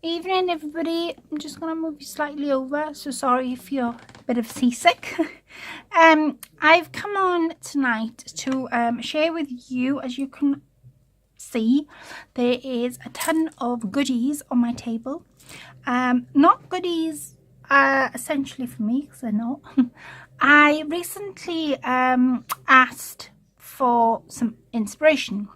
Evening, everybody. I'm just going to move you slightly over, so sorry if you're a bit of seasick. I've come on tonight to share with you, as you can see, there is a ton of goodies on my table. Not goodies essentially for me, because they're not. I recently asked for some inspiration.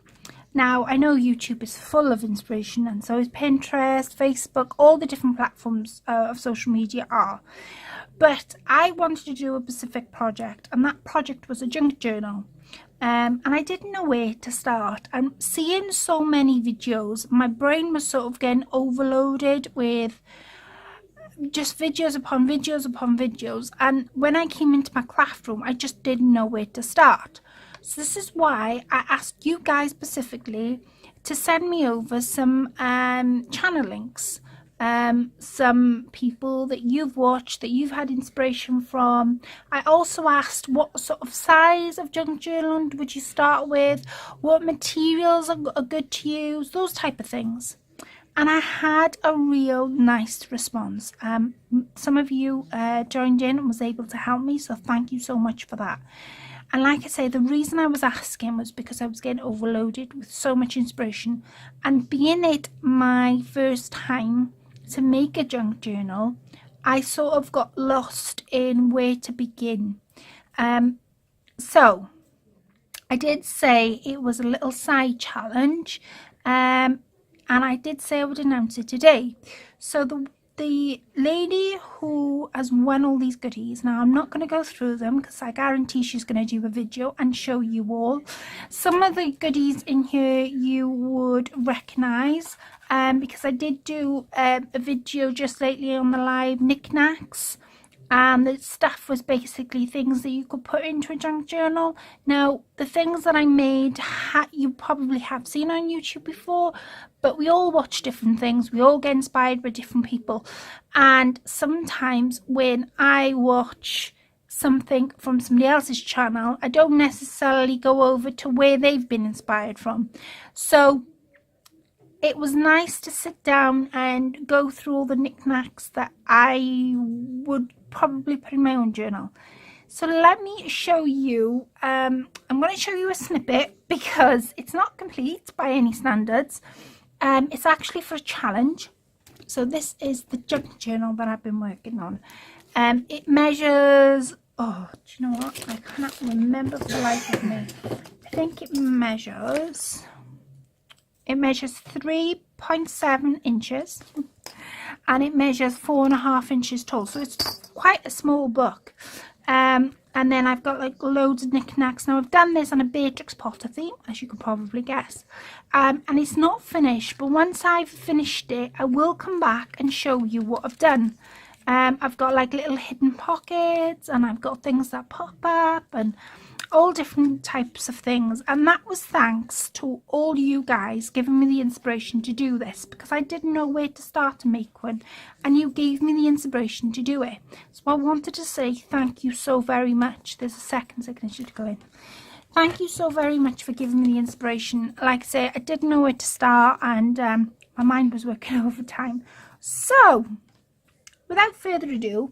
Now, I know YouTube is full of inspiration, and so is Pinterest, Facebook, all the different platforms of social media are. But I wanted to do a specific project, and that project was a junk journal. And I didn't know where to start. And seeing so many videos, my brain was sort of getting overloaded with just videos upon videos upon videos. And when I came into my craft room, I just didn't know where to start. So this is why I asked you guys specifically to send me over some channel links, some people that you've watched, that you've had inspiration from. I also asked what sort of size of junk journal would you start with, what materials are good to use, those type of things. And I had a real nice response. Some of you joined in and was able to help me, so thank you so much for that. And like I say, the reason I was asking was because I was getting overloaded with so much inspiration. And being it my first time to make a junk journal, I sort of got lost in where to begin. So I did say it was a little side challenge. And I did say I would announce it today. So the lady who has won all these goodies, now I'm not going to go through them because I guarantee she's going to do a video and show you all. Some of the goodies in here you would recognise, because I did do a video just lately on the live knickknacks, and the stuff was basically things that you could put into a junk journal. Now, the things that I made, you probably have seen on YouTube before, but we all watch different things. We all get inspired by different people. And sometimes when I watch something from somebody else's channel, I don't necessarily go over to where they've been inspired from. So it was nice to sit down and go through all the knickknacks that I would probably put in my own journal. So let me show you, I'm going to show you a snippet because it's not complete by any standards. It's actually for a challenge. So this is the junk journal that I've been working on. It measures, oh, do you know what? I cannot remember for the life of me. I think it measures 3.7 inches and it measures 4.5 inches tall. So it's quite a small book. And then I've got like loads of knickknacks. Now I've done this on a Beatrix Potter theme, as you can probably guess. And it's not finished, but once I've finished it, I will come back and show you what I've done. I've got like little hidden pockets, and I've got things that pop up, and all different types of things. And that was thanks to all you guys giving me the inspiration to do this, because I didn't know where to start to make one, and you gave me the inspiration to do it. So I wanted to say thank you so very much. There's a second signature to go in. Thank you so very much for giving me the inspiration. Like I say, I didn't know where to start, and my mind was working overtime. So without further ado,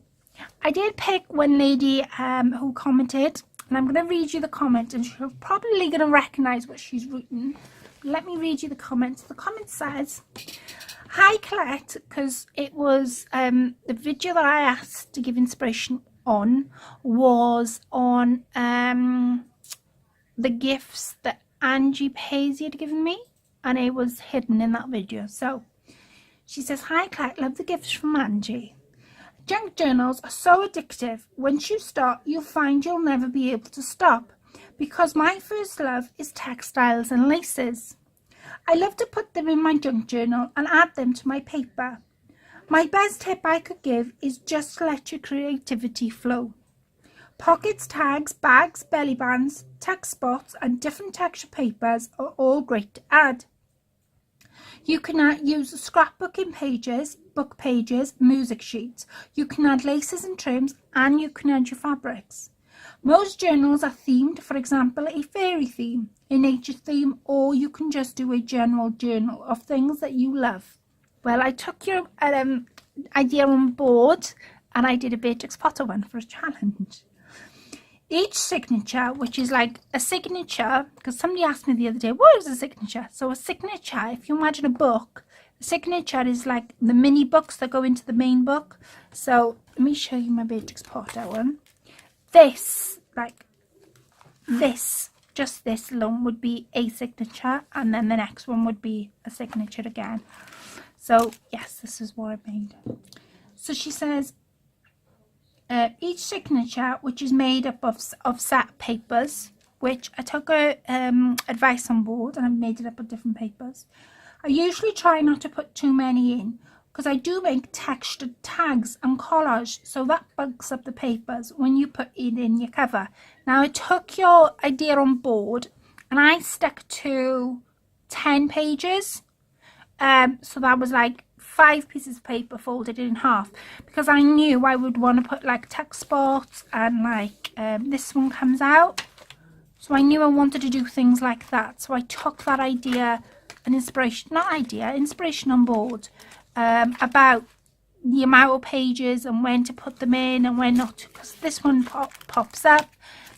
I did pick one lady who commented, and I'm going to read you the comment, and you're probably going to recognise what she's written. Let me read you the comments. The comment says, "Hi Colette," because it was the video that I asked to give inspiration on was on the gifts that Angie Paisley had given me, and it was hidden in that video. So she says, "Hi Colette, love the gifts from Angie. Junk journals are so addictive. Once you start, you'll find you'll never be able to stop, because my first love is textiles and laces. I love to put them in my junk journal and add them to my paper. My best tip I could give is just let your creativity flow. Pockets, tags, bags, belly bands, text spots and different texture papers are all great to add. You can use scrapbooking pages, book pages, music sheets. You can add laces and trims, and you can add your fabrics. Most journals are themed, for example, a fairy theme, a nature theme, or you can just do a general journal of things that you love. Well, I took your idea on board and I did a Beatrix Potter one for a challenge. Each signature, which is like a signature, because somebody asked me the other day, what is a signature? So a signature, if you imagine a book, a signature is like the mini books that go into the main book. So let me show you my Beatrix Potter one. This, like this, just this alone would be a signature, and then the next one would be a signature again. So yes, this is what I made. So she says, each signature, which is made up of set papers, which I took advice on board and I've made it up of different papers. I usually try not to put too many in because I do make textured tags and collage, so that bulks up the papers when you put it in your cover. Now I took your idea on board and I stuck to 10 pages. So that was like 5 pieces of paper folded in half, because I knew I would want to put like text spots and like this one comes out. So I knew I wanted to do things like that. So I took that idea and inspiration on board about the amount of pages and when to put them in and when not to, because this one pops up.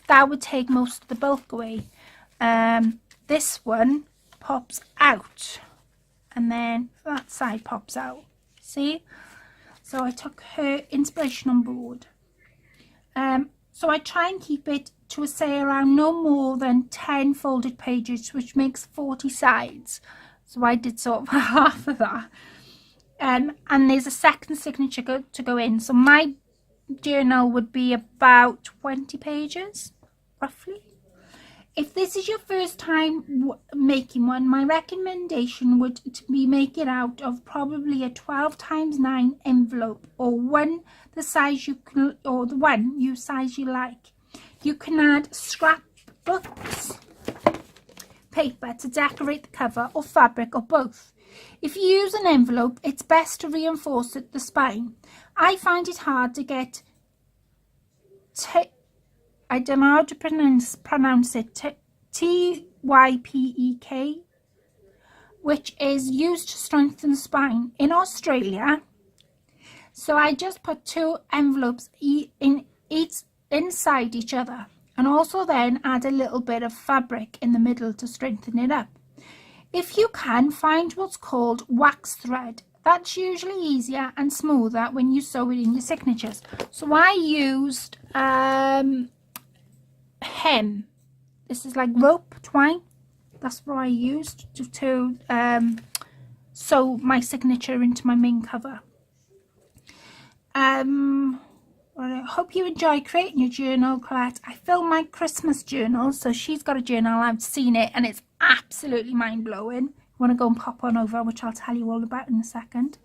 That would take most of the bulk away. This one pops out. And then that side pops out, see? So I took her inspiration on board. So I try and keep it to say around no more than 10 folded pages, which makes 40 sides. So I did sort of half of that. And there's a second signature to go in. So my journal would be about 20 pages, roughly. If this is your first time making one, my recommendation would be make it out of probably a 12x9 envelope, or one the size you can, or the one you size you like. You can add scrapbooks paper to decorate the cover, or fabric, or both. If you use an envelope, it's best to reinforce the spine. I find it hard to get I don't know how to pronounce it, TYPEK, which is used to strengthen the spine in Australia. So I just put 2 envelopes inside each other, and also then add a little bit of fabric in the middle to strengthen it up. If you can, find what's called wax thread. That's usually easier and smoother when you sew it in your signatures. So I used hem. This is like rope twine. That's what I used to sew my signature into my main cover. Well, I hope you enjoy creating your journal, Colette. I filmed my Christmas journal, so she's got a journal. I've seen it and it's absolutely mind-blowing. You want to go and pop on over, which I'll tell you all about in a second.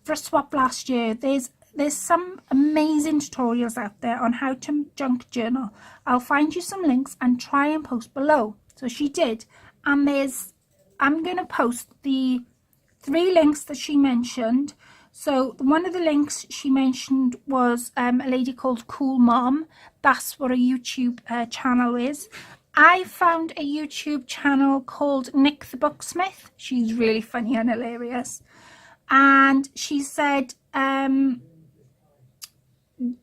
For a swap last year, there's some amazing tutorials out there on how to junk journal. I'll find you some links and try and post below. So she did, and I'm going to post the 3 links that she mentioned. So one of the links she mentioned was a lady called Cool Mom. That's what a YouTube channel is. I found a YouTube channel called Nick the Booksmith. She's really funny and hilarious. And she said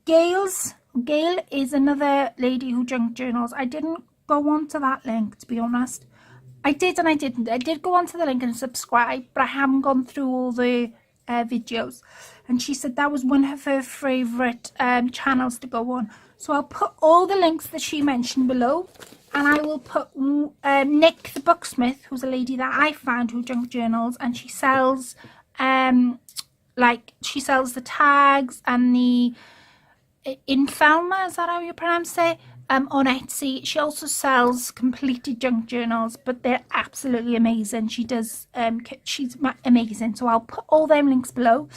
Gayle is another lady who junk journals. I didn't go on to that link, to be honest. I did and I didn't. I did go onto the link and subscribe, but I haven't gone through all the videos. And she said that was one of her favourite channels to go on. So I'll put all the links that she mentioned below, and I will put Nick the Booksmith, who's a lady that I found who junk journals, and she sells she sells the tags and the Infalma, is that how you pronounce it? On Etsy. She also sells completed junk journals, but they're absolutely amazing. She does she's amazing. So I'll put all them links below.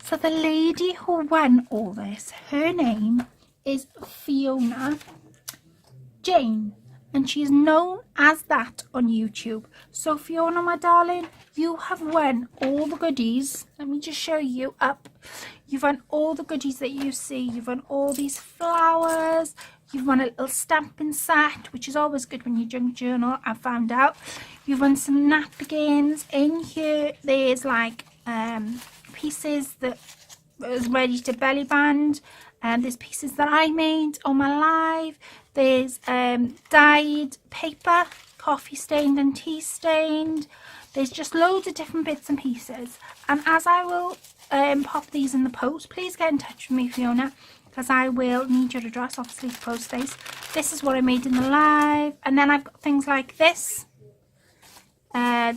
So the lady who won all this, her name is Fiona Jane, and she's known as that on YouTube. So Fiona, my darling, you have won all the goodies. Let me just show you up. You've won all the goodies that you see. You've won all these flowers. You've won a little stamping set, which is always good when you junk journal, I found out. You've won some napkins. In here, there's like pieces that was ready to belly band. There's pieces that I made on my live. There's dyed paper, coffee stained and tea stained. There's just loads of different bits and pieces. And as I will pop these in the post, please get in touch with me, Fiona, because I will need your address, obviously, to post these. This is what I made in the live. And then I've got things like this.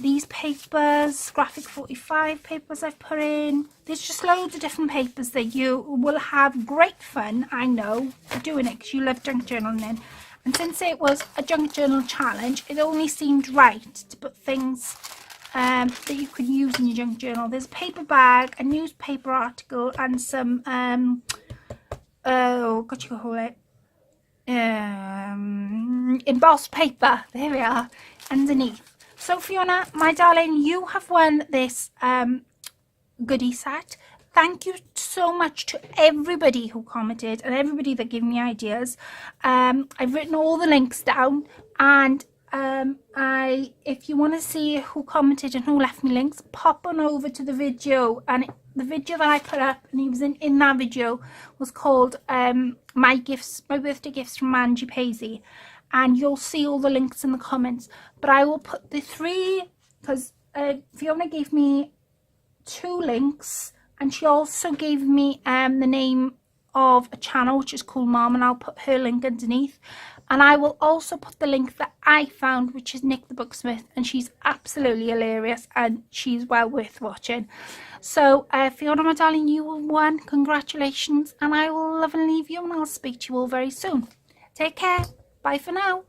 These papers, graphic 45 papers I've put in. There's just loads of different papers that you will have great fun, I know, doing it because you love junk journaling. And since it was a junk journal challenge, it only seemed right to put things that you could use in your junk journal. There's a paper bag, a newspaper article, and some what you call it, embossed paper. There we are, underneath. So Fiona, my darling, you have won this goodie set. Thank you so much to everybody who commented and everybody that gave me ideas. I've written all the links down, and if you want to see who commented and who left me links, pop on over to the video. And the video that I put up, and he was in that video, was called my birthday gifts from Angie Paisley. And you'll see all the links in the comments. But I will put the 3, because Fiona gave me 2 links, and she also gave me the name of a channel which is called Mom, and I'll put her link underneath. And I will also put the link that I found, which is Nick the Booksmith, and she's absolutely hilarious and she's well worth watching. So Fiona, my darling, you won. Congratulations, and I will love and leave you, and I'll speak to you all very soon. Take care. Bye for now.